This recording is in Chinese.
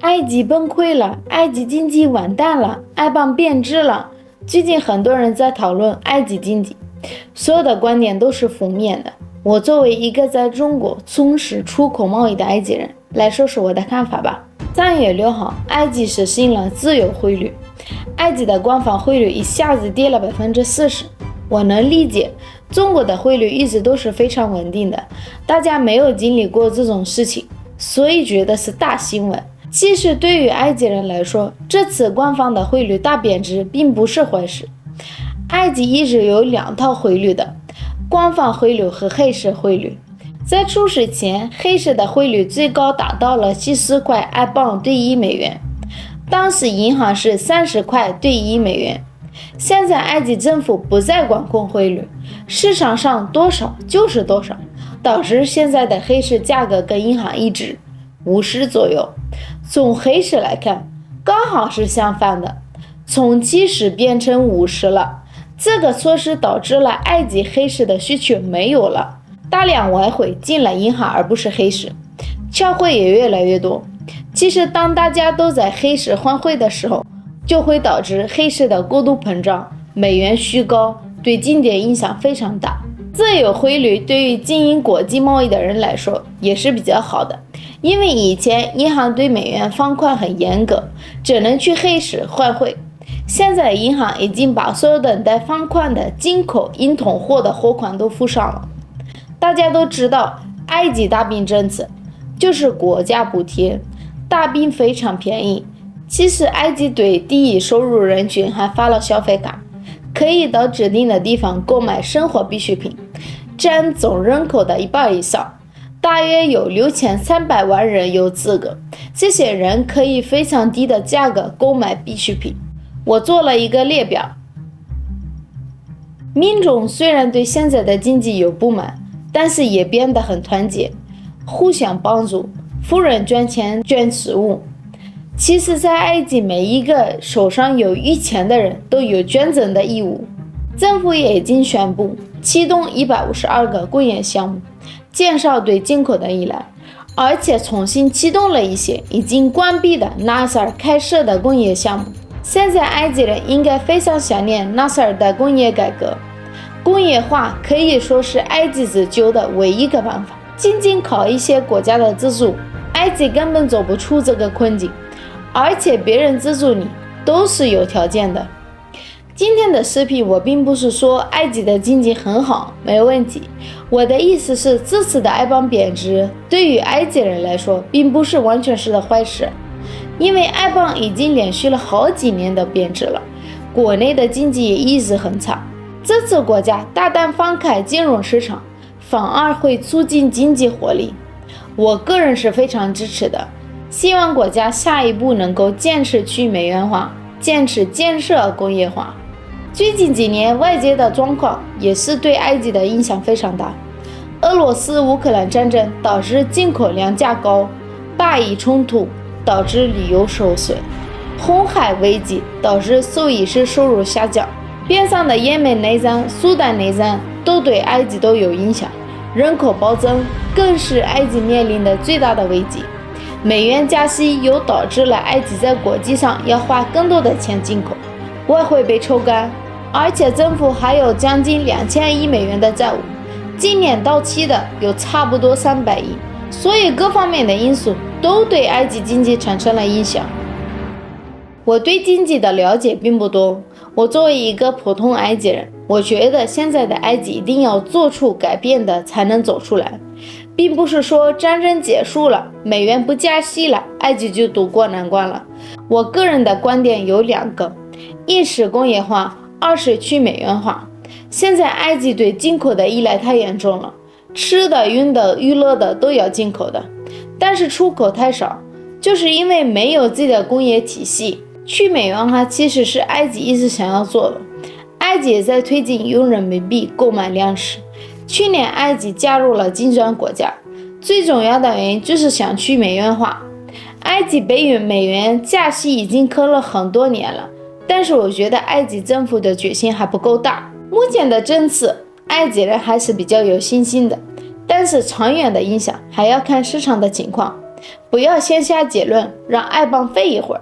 埃及崩溃了，埃及经济完蛋了，埃镑贬值了。最近很多人在讨论埃及经济，所有的观点都是负面的。我作为一个在中国从事出口贸易的埃及人，来说说我的看法吧。3月6号，埃及实行了自由汇率，埃及的官方汇率一下子跌了40%。我能理解，中国的汇率一直都是非常稳定的，大家没有经历过这种事情，所以觉得是大新闻。其实对于埃及人来说，这次官方的汇率大贬值并不是坏事。埃及一直有2套汇率的，官方汇率和黑市汇率。在出事前，黑市的汇率最高达到了70块埃镑兑1美元，当时银行是30块兑1美元。现在埃及政府不再管控汇率，市场上多少就是多少，导致现在的黑市价格跟银行一致50左右。从黑市来看，刚好是相反的，从70变成50了。这个措施导致了埃及黑市的需求没有了，大量外汇进了银行而不是黑市，侨汇也越来越多。其实当大家都在黑市换汇的时候，就会导致黑市的过度膨胀，美元虚高，对经济影响非常大。自由汇率对于经营国际贸易的人来说也是比较好的，因为以前银行对美元放款很严格，只能去黑市换汇。现在银行已经把所有等待放款的进口硬通货的货款都付上了。大家都知道，埃及大饼政策就是国家补贴，大饼非常便宜。其实埃及对低收入人群还发了消费卡，可以到指定的地方购买生活必需品，占总人口的1半以上，大约有6300万人有资格。这些人可以非常低的价格购买必需品。我做了一个列表，民众虽然对现在的经济有不满，但是也变得很团结，互相帮助，富人捐钱捐食物。其实在埃及，每一个手上有余钱的人都有捐赠的义务。政府也已经宣布启动152个工业项目，减少对进口的依赖，而且重新启动了一些已经关闭的纳赛尔开设的工业项目。现在埃及人应该非常想念纳赛尔的工业改革，工业化可以说是埃及自救的唯一一个办法。仅靠一些国家的资助，埃及根本走不出这个困境，而且别人资助你都是有条件的。今天的视频我并不是说埃及的经济很好没问题，我的意思是这次的埃镑贬值对于埃及人来说并不是完全是的坏事，因为埃镑已经连续了好几年的贬值了，国内的经济也一直很差。这次国家大胆放开金融市场，反而会促进经济活力，我个人是非常支持的。希望国家下一步能够坚持去美元化，坚持建设工业化。最近几年外界的状况也是对埃及的影响非常大，俄罗斯乌克兰战争导致进口量价高，巴以冲突导致旅游受损，红海危机导致兽医师收入下降，边上的也门内战、苏丹内战都对埃及都有影响，人口暴增更是埃及面临的最大的危机。美元加息又导致了埃及在国际上要花更多的钱进口，外汇被抽干，而且政府还有将近2000亿美元的债务，今年到期的有差不多300亿，所以各方面的因素都对埃及经济产生了影响。我对经济的了解并不多，我作为一个普通埃及人，我觉得现在的埃及一定要做出改变的才能走出来，并不是说战争结束了，美元不加息了，埃及就渡过难关了。我个人的观点有2个，一是工业化，二是去美元化。现在埃及对进口的依赖太严重了，吃的、用的、娱乐的都要进口的，但是出口太少，就是因为没有自己的工业体系。去美元化其实是埃及一直想要做的，埃及也在推进用人民币购买粮食。去年埃及加入了金砖国家，最重要的原因就是想去美元化。埃及被美元加息已经磕了很多年了，但是我觉得埃及政府的决心还不够大。目前的政策，埃及人还是比较有信心的，但是长远的影响还要看市场的情况。不要先下结论，让爱邦废一会儿。